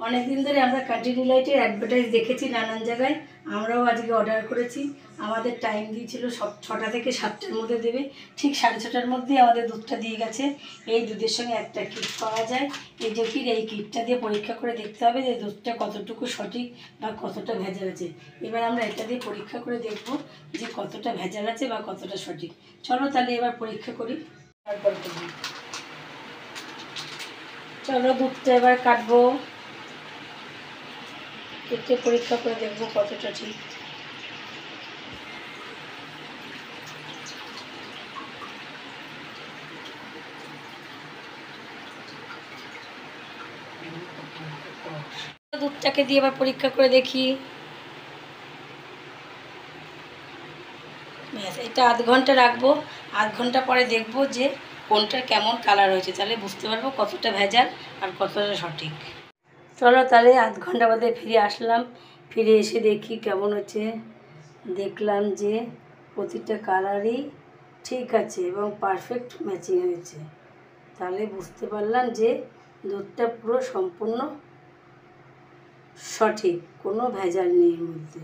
অনেক দিন ধরে আমরা কান্ট্রি ডিলাইটের অ্যাডভার্টাইজ দেখেছি নানান জায়গায়, আমরাও আজকে অর্ডার করেছি। আমাদের টাইম দিয়েছিল সব 6টা থেকে 7টার মধ্যে দেবে, ঠিক 6:30টার মধ্যেই আমাদের দুধটা দিয়ে গেছে। এই দুধের সঙ্গে একটা কিট পাওয়া যায়, এই যে কিট, এই কিটটা দিয়ে পরীক্ষা করে দেখতে হবে যে দুধটা কতটুকু সঠিক বা কতটা ভেজাল আছে। এবার আমরা এটা দিয়ে পরীক্ষা করে দেখব যে কতটা ভেজাল আছে বা কতটা সঠিক। চলো তাহলে এবার পরীক্ষা করি। চলো দুধটা এবার কাটবো, কেটে পরীক্ষা করে দেখবো কতটা ঠিক। দুধটাকে দিয়ে এবার পরীক্ষা করে দেখি। ব্যাস, এটা আধ ঘন্টা রাখবো। আধ ঘন্টা পরে দেখবো যে কোনটার কেমন কালার হয়েছে, তাহলে বুঝতে পারবো কতটা ভেজাল আর কতটা সঠিক। চলো তাহলে আধ ঘন্টা বাদে ফিরে আসলাম। ফিরে এসে দেখি কেমন হচ্ছে। দেখলাম যে প্রতিটা কালারই ঠিক আছে এবং পারফেক্ট ম্যাচিং হয়েছে। তাহলে বুঝতে পারলাম যে দুধটা পুরো সম্পূর্ণ সঠিক, কোনো ভেজাল নেই এর মধ্যে।